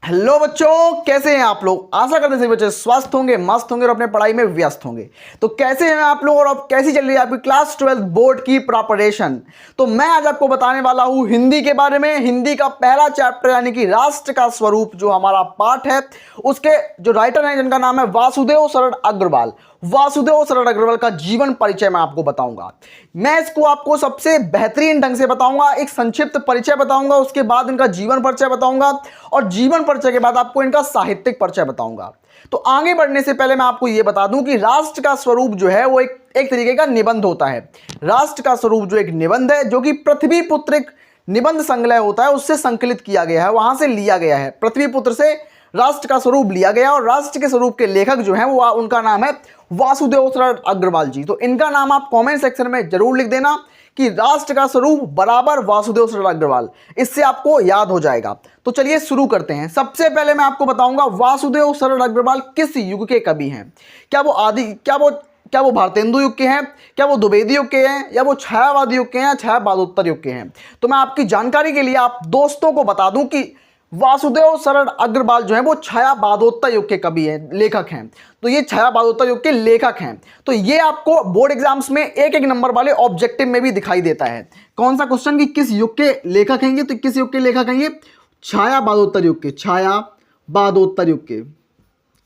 Hello बच्चों, कैसे हैं आप लोग। आशा करते हैं सभी बच्चे स्वस्थ होंगे, मस्त होंगे और अपने पढ़ाई में व्यस्त होंगे। तो कैसे हैं आप लोग और अब कैसी चल रही है आपकी क्लास 12 बोर्ड की प्रिपरेशन। तो मैं आज आपको बताने वाला हूं हिंदी के बारे में। हिंदी का पहला चैप्टर यानी कि राष्ट्र का स्वरूप जो हमारा पाठ है, उसके जो राइटर हैं जिनका नाम है वासुदेव शरण अग्रवाल। वासुदेव शरण अग्रवाल का जीवन परिचय मैं आपको बताऊंगा। मैं इसको आपको सबसे बेहतरीन ढंग से बताऊंगा। एक संक्षिप्त परिचय बताऊंगा, उसके बाद इनका जीवन परिचय बताऊंगा और जीवन परिचय के बाद आपको इनका साहित्यिक परिचय बताऊंगा। तो आगे बढ़ने से पहले मैं आपको यह बता दूं कि राष्ट्र का स्वरूप जो है वो एक तरीके का निबंध होता है। राष्ट्र का स्वरूप जो एक निबंध है, जो कि पृथ्वी पुत्र एक निबंध संग्रह होता है, उससे संकलित किया गया है, वहां से लिया गया है। पृथ्वी पुत्र से राष्ट्र का स्वरूप लिया गया और राष्ट्र के स्वरूप के लेखक जो हैं वो उनका नाम है वासुदेव शरण अग्रवाल जी। तो इनका नाम आप कमेंट सेक्शन में जरूर लिख देना कि राष्ट्र का स्वरूप बराबर वासुदेव शरण अग्रवाल, इससे आपको याद हो जाएगा। तो चलिए शुरू करते हैं। सबसे पहले मैं आपको बताऊंगा वासुदेव शरण अग्रवाल किस युग के कवि हैं। क्या वो भारतेंदु युग के हैं, क्या वो द्विवेदी युग के हैं, या वो छायावादी युग के हैं, या छायावादोत्तर युग के हैं। तो मैं आपकी जानकारी के लिए आप दोस्तों को बता दूं कि वासुदेव शरण अग्रवाल जो है वो छायावादोत्तर युग के कवि हैं, लेखक हैं। तो ये छायावादोत्तर युग के लेखक हैं। तो ये आपको बोर्ड एग्जाम्स में एक एक नंबर वाले ऑब्जेक्टिव में भी दिखाई देता है। कौन सा क्वेश्चन कि किस युग के लेखक हैं ये, तो किस युग के लेखक हैं ये, छायावादोत्तर युग के, छायावादोत्तर युग के,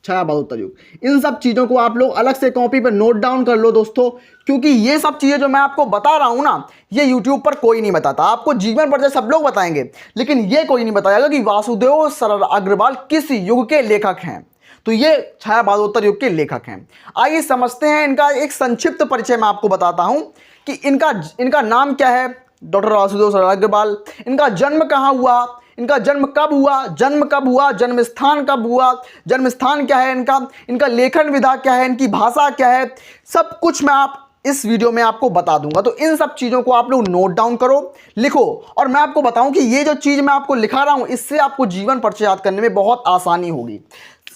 छायावादोत्तर युग। इन सब चीज़ों को आप लोग अलग से कॉपी पर नोट डाउन कर लो दोस्तों, क्योंकि ये सब चीज़ें जो मैं आपको बता रहा हूं ना, ये YouTube पर कोई नहीं बताता। आपको जीवन परिचय सब लोग बताएंगे, लेकिन ये कोई नहीं बताएगा कि वासुदेव शरण अग्रवाल किस युग के लेखक हैं। तो ये छायावादोत्तर युग के लेखक हैं। आइए समझते हैं इनका एक संक्षिप्त परिचय। मैं आपको बताता हूं कि इनका नाम क्या है, डॉक्टर वासुदेव शरण अग्रवाल। इनका जन्म कहाँ हुआ, इनका जन्म कब हुआ, जन्म स्थान कब हुआ, जन्म स्थान क्या है इनका लेखन विधा क्या है, इनकी भाषा क्या है, सब कुछ मैं आप इस वीडियो में आपको बता दूंगा। तो इन सब चीज़ों को आप लोग नोट डाउन करो, लिखो। और मैं आपको बताऊं कि ये जो चीज़ मैं आपको लिखा रहा हूं, इससे आपको जीवन परिचय याद करने में बहुत आसानी होगी।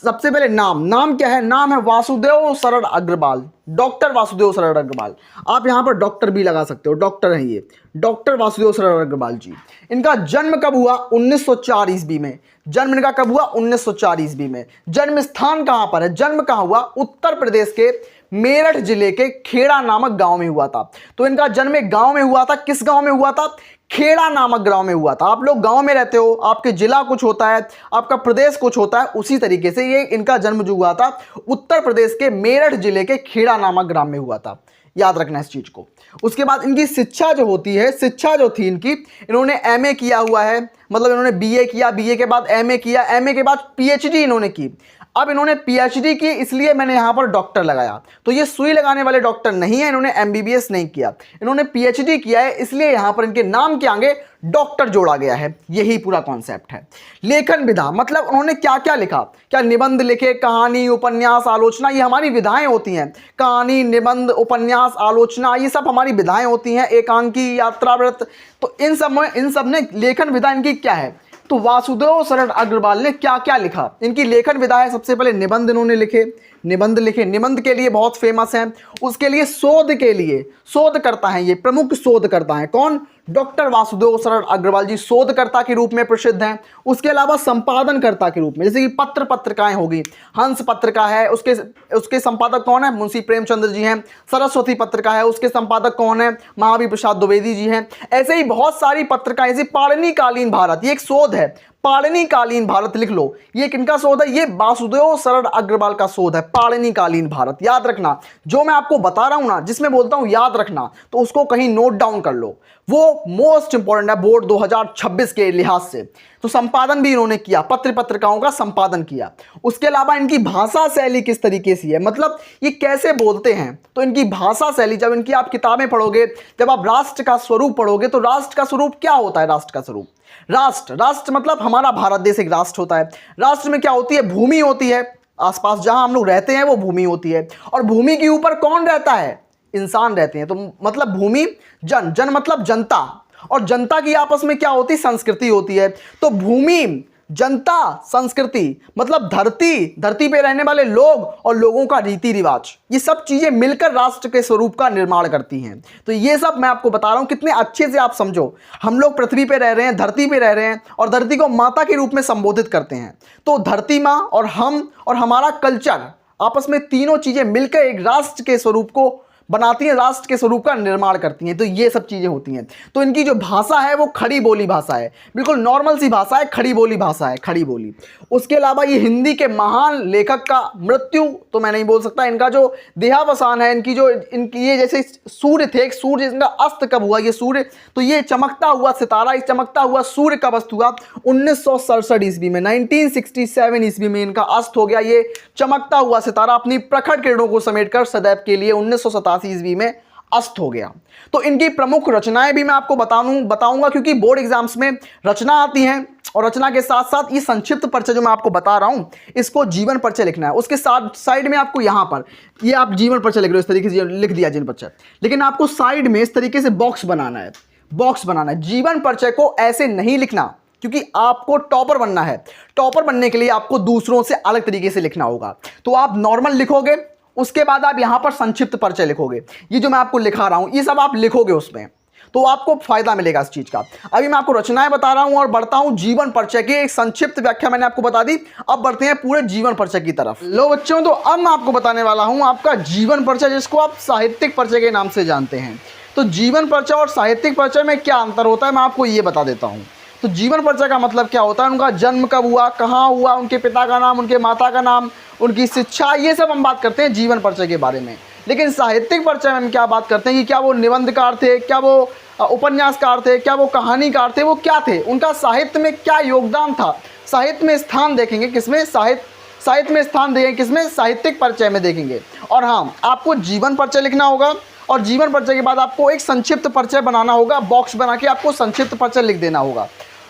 सबसे पहले नाम क्या है, नाम है वासुदेव शरण अग्रवाल, डॉक्टर वासुदेव शरण अग्रवाल। आप यहां पर डॉक्टर भी लगा सकते हो, डॉक्टर हैं ये, डॉक्टर वासुदेव शरण अग्रवाल जी। इनका जन्म कब हुआ, 1904 ईस्वी में। जन्म इनका कब हुआ, 1904 ईस्वी में। जन्म स्थान कहां पर है, जन्म कहां हुआ, उत्तर प्रदेश के मेरठ जिले के खेड़ा नामक गांव में हुआ था। तो इनका जन्म एक गांव में हुआ था। किस गांव में हुआ था, खेड़ा नामक गांव में हुआ था। आप लोग गांव में रहते हो, आपके जिला कुछ होता है, आपका प्रदेश कुछ होता है, उसी तरीके से ये इनका जन्म जो हुआ था उत्तर प्रदेश के मेरठ जिले के खेड़ा नामक ग्राम में हुआ था। याद रखना इस चीज को। उसके बाद इनकी शिक्षा जो होती है, शिक्षा जो थी इनकी, इन्होंने एमए किया हुआ है, मतलब इन्होंने बीए किया, बीए के बाद एमए किया, एमए के बाद पीएचडी इन्होंने की। अब इन्होंने पीएचडी की, इसलिए मैंने यहां पर डॉक्टर लगाया। तो ये सुई लगाने वाले डॉक्टर नहीं है, इन्होंने एमबीबीएस नहीं किया, इन्होंने पीएचडी किया है, इसलिए यहां पर इनके नाम के आगे डॉक्टर जोड़ा गया है। यही पूरा कॉन्सेप्ट है। लेखन विधा मतलब उन्होंने क्या क्या लिखा, क्या निबंध लिखे, कहानी, उपन्यास, आलोचना, ये हमारी विधाएं होती हैं। कहानी, निबंध, उपन्यास, आलोचना, ये सब हमारी विधाएं होती हैं। एकांकी, यात्राव्रत, तो इन सब ने लेखन विधा इनकी क्या है। तो वासुदेव शरण अग्रवाल ने क्या क्या लिखा, इनकी लेखन विधा है। सबसे पहले निबंध इन्होंने लिखे, निबंध के लिए बहुत फेमस हैं। उसके लिए शोध करता है, ये प्रमुख शोधकर्ता है। कौन, डॉक्टर वासुदेव शरण अग्रवाल जी शोधकर्ता के रूप में प्रसिद्ध हैं। उसके अलावा संपादनकर्ता के रूप में, जैसे कि पत्रिकाएं होगी, हंस पत्रिका है, उसके संपादक कौन है, मुंशी प्रेमचंद्र जी हैं। सरस्वती पत्रिका है, उसके संपादक कौन है, महावीर प्रसाद द्विवेदी जी हैं। ऐसे ही बहुत सारी पत्रिकाएं, जैसे पाणिनिकालीन भारत, ये एक शोध है। पाणिनिकालीन भारत लिख लो, ये किनका शोध है, ये वासुदेव शरण अग्रवाल का शोध है, पाणिनिकालीन भारत। याद रखना, जो मैं आपको बता रहा हूं ना, जिसमें बोलता हूं याद रखना, तो उसको कहीं नोट डाउन कर लो, वो मोस्ट इंपॉर्टेंट है बोर्ड 2026 के लिहाज से। तो संपादन भी इन्होंने किया, पत्रिकाओं का संपादन किया। उसके अलावा इनकी भाषा शैली किस तरीके से है, मतलब ये कैसे बोलते हैं, तो इनकी भाषा शैली, जब इनकी आप किताबें पढ़ोगे, जब आप राष्ट्र का स्वरूप पढ़ोगे, तो राष्ट्र का स्वरूप क्या होता है, राष्ट्र का स्वरूप, राष्ट्र मतलब हमारा भारत देश एक राष्ट्र होता है। राष्ट्र में क्या होती है, भूमि होती है, आसपास जहां हम लोग रहते हैं वो भूमि होती है, और भूमि के ऊपर कौन रहता है, इंसान रहते हैं। तो मतलब भूमि, जन मतलब जनता, और जनता की आपस में क्या होती है, संस्कृति होती है। तो भूमि जनता संस्कृति मतलब धरती पे रहने वाले लोग और लोगों का रीति रिवाज, ये सब चीजें मिलकर राष्ट्र के स्वरूप का निर्माण करती हैं। तो ये सब मैं आपको बता रहा हूं, कितने अच्छे से आप समझो। हम लोग पृथ्वी पे रह रहे हैं, धरती पे रह रहे हैं और धरती को माता के रूप में संबोधित करते हैं। तो धरती माँ और हम और हमारा कल्चर आपस में तीनों चीजें मिलकर एक राष्ट्र के स्वरूप को बनाती हैं, राष्ट्र के स्वरूप का निर्माण करती हैं। तो ये सब चीज़ें होती हैं। तो इनकी जो भाषा है वो खड़ी बोली भाषा है, बिल्कुल नॉर्मल सी भाषा है, खड़ी बोली भाषा है, खड़ी बोली। उसके अलावा ये हिंदी के महान लेखक का मृत्यु तो मैं नहीं बोल सकता, इनका जो देहावसान है, इनकी ये जैसे सूर्य थे, एक सूर्य, इनका अस्त कब हुआ ये सूर्य, तो ये चमकता हुआ सितारा, इस चमकता हुआ सूर्य कब अस्त हुआ 1967 ईस्वी में, 1967 ईस्वी में इनका अस्त हो गया। ये चमकता हुआ सितारा अपनी प्रखर किरणों को समेटकर सदैव के लिए 1987 ईस्वी में अस्त हो गया। तो इनकी प्रमुख रचनाएं भी मैं आपको बताऊंगा क्योंकि बोर्ड एग्जाम्स में रचना आती हैं और रचना के साथ साथ ये संक्षिप्त परिचय जो मैं आपको बता रहा हूं, इसको जीवन परिचय लिखना है। उसके साथ साइड में आपको यहां पर ये आप जीवन परिचय लिख रहे हो, इस तरीके से लिख दिया जीवन परिचय, लेकिन आपको साइड में इस तरीके से बॉक्स बनाना है। जीवन परिचय को ऐसे नहीं लिखना क्योंकि आपको टॉपर बनना है। टॉपर बनने के लिए आपको दूसरों से अलग तरीके से लिखना होगा। तो आप नॉर्मल लिखोगे, उसके बाद आप यहां पर संक्षिप्त परिचय लिखोगे। ये जो मैं आपको लिखा रहा हूं ये सब आप लिखोगे उसमें, तो आपको फायदा मिलेगा इस चीज का। अभी मैं आपको रचनाएं बता रहा हूं और बढ़ता हूं जीवन परिचय की। एक संक्षिप्त व्याख्या मैंने आपको बता दी, अब बढ़ते हैं पूरे जीवन परिचय की तरफ। लो बच्चों, तो अब मैं आपको बताने वाला हूं आपका जीवन परिचय, जिसको आप साहित्यिक परिचय के नाम से जानते हैं। तो जीवन परिचय और साहित्यिक परिचय में क्या अंतर होता है मैं आपको ये बता देता हूं। तो जीवन परिचय का मतलब क्या होता है, उनका जन्म कब हुआ, कहाँ हुआ, उनके पिता का नाम, उनके माता का नाम, उनकी शिक्षा, ये सब हम बात करते हैं जीवन परिचय के बारे में। लेकिन साहित्यिक परिचय में हम क्या बात करते हैं कि क्या वो निबंधकार थे, क्या वो उपन्यासकार थे, क्या वो कहानीकार थे, वो क्या थे, उनका साहित्य में क्या योगदान था। साहित्य में स्थान देखेंगे किसमें, साहित्य में स्थान देखेंगे किसमें, साहित्यिक परिचय में देखेंगे। और हाँ, आपको जीवन परिचय लिखना होगा और जीवन परिचय के बाद आपको एक संक्षिप्त परिचय बनाना होगा, बॉक्स बना के आपको संक्षिप्त परिचय लिख देना होगा।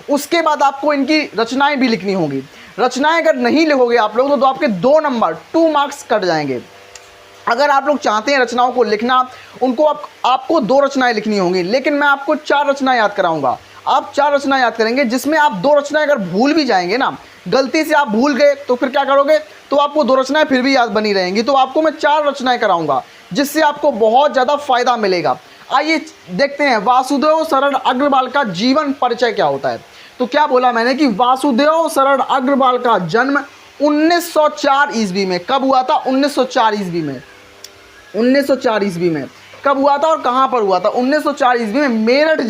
उसके बाद आपको इनकी रचनाएं भी लिखनी होंगी। रचनाएं अगर नहीं लिखोगे आप लोग तो आपके 2 नंबर 2 मार्क्स कट जाएंगे। अगर आप लोग चाहते हैं रचनाओं को लिखना, उनको आपको 2 रचनाएं लिखनी होंगी, लेकिन मैं आपको 4 रचनाएं याद कराऊंगा। आप 4 रचनाएं याद करेंगे, जिसमें आप 2 रचनाएं अगर भूल भी जाएंगे ना, गलती से आप भूल गए तो फिर क्या करोगे, तो आपको 2 रचनाएं फिर भी याद बनी रहेंगी। तो आपको मैं 4 रचनाएं कराऊंगा, जिससे आपको बहुत ज़्यादा फायदा मिलेगा। आइए देखते हैं वासुदेव शरण अग्रवाल का जीवन परिचय क्या होता है। तो क्या बोला मैंने कि वासुदेव शरण अग्रवाल का जन्म 1904 ईस्वी में कब हुआ था, 1904 ईस्वी में, 1904 ईस्वी में कब हुआ था और कहाँ पर हुआ था, 1904 ईस्वी में मेरठ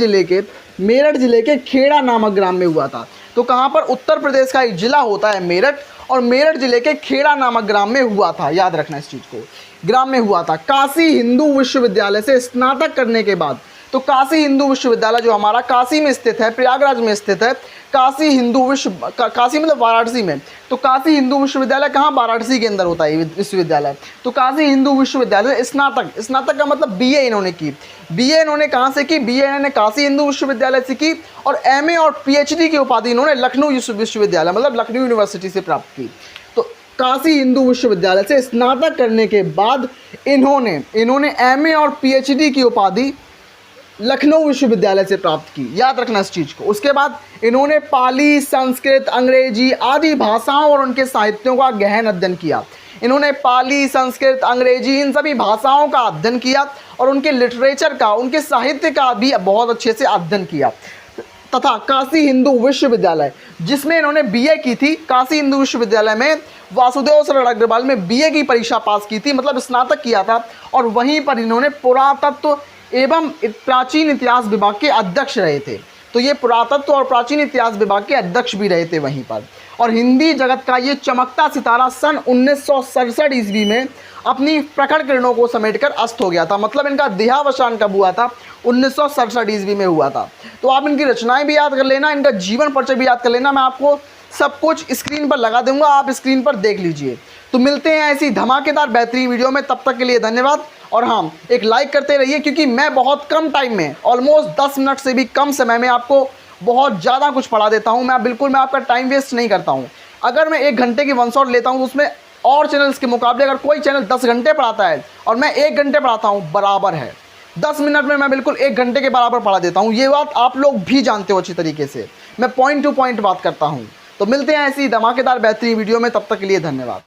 जिले के खेड़ा नामक ग्राम में हुआ था। तो कहाँ पर, उत्तर प्रदेश का एक जिला होता है मेरठ, और मेरठ जिले के खेड़ा नामक ग्राम में हुआ था। याद रखना इस चीज़ को, ग्राम में हुआ था। काशी हिंदू विश्वविद्यालय से स्नातक करने के बाद, तो काशी हिंदू विश्वविद्यालय जो हमारा काशी में स्थित है, प्रयागराज में स्थित है, काशी मतलब वाराणसी में, तो काशी हिंदू विश्वविद्यालय कहाँ, वाराणसी के अंदर होता है विश्वविद्यालय। तो काशी हिंदू विश्वविद्यालय स्नातक का मतलब बीए इन्होंने की। बीए इन्होंने कहाँ से की, बीए इन्होंने काशी हिंदू विश्वविद्यालय से की, और एमए और पीएचडी की उपाधि इन्होंने लखनऊ विश्वविद्यालय मतलब लखनऊ यूनिवर्सिटी से प्राप्त की। तो काशी हिंदू विश्वविद्यालय से स्नातक करने के बाद इन्होंने एमए और पीएचडी की उपाधि लखनऊ विश्वविद्यालय से प्राप्त की। याद रखना इस चीज़ को। उसके बाद इन्होंने पाली, संस्कृत, अंग्रेजी आदि भाषाओं और उनके साहित्यों का गहन अध्ययन किया। इन्होंने पाली, संस्कृत, अंग्रेजी इन सभी भाषाओं का अध्ययन किया और उनके लिटरेचर का, उनके साहित्य का भी बहुत अच्छे से अध्ययन किया। तथा काशी हिंदू विश्वविद्यालय जिसमें इन्होंने बीए की थी, काशी हिंदू विश्वविद्यालय में वासुदेव शरण अग्रवाल में बीए की परीक्षा पास की थी, मतलब स्नातक किया था, और वहीं पर इन्होंने पुरातत्व एवं प्राचीन इतिहास विभाग के अध्यक्ष रहे थे। तो ये पुरातत्व और प्राचीन इतिहास विभाग के अध्यक्ष भी रहे थे वहीं पर। और हिंदी जगत का ये चमकता सितारा सन 1967 ईस्वी में अपनी प्रखर किरणों को समेटकर अस्त हो गया था। मतलब इनका देहावसान कब हुआ था, 1967 ईस्वी में हुआ था। तो आप इनकी रचनाएं भी याद कर लेना, इनका जीवन परिचय भी याद कर लेना। मैं आपको सब कुछ स्क्रीन पर लगा दूंगा, आप स्क्रीन पर देख लीजिए। तो मिलते हैं ऐसी धमाकेदार बेहतरीन वीडियो में, तब तक के लिए धन्यवाद। और हाँ, एक लाइक करते रहिए, क्योंकि मैं बहुत कम टाइम में, ऑलमोस्ट 10 मिनट से भी कम समय में आपको बहुत ज़्यादा कुछ पढ़ा देता हूँ। मैं आपका टाइम वेस्ट नहीं करता हूँ। अगर मैं 1 घंटे की वन शॉट लेता हूँ तो उसमें और चैनल्स के मुकाबले अगर कोई चैनल 10 घंटे पढ़ाता है और मैं 1 घंटे पढ़ाता हूँ, बराबर है। 10 मिनट में मैं बिल्कुल 1 घंटे के बराबर पढ़ा देता हूँ। ये बात आप लोग भी जानते हो अच्छी तरीके से। मैं पॉइंट टू पॉइंट बात करता हूँ। तो मिलते हैं ऐसी धमाकेदार बेहतरीन वीडियो में, तब तक के लिए धन्यवाद।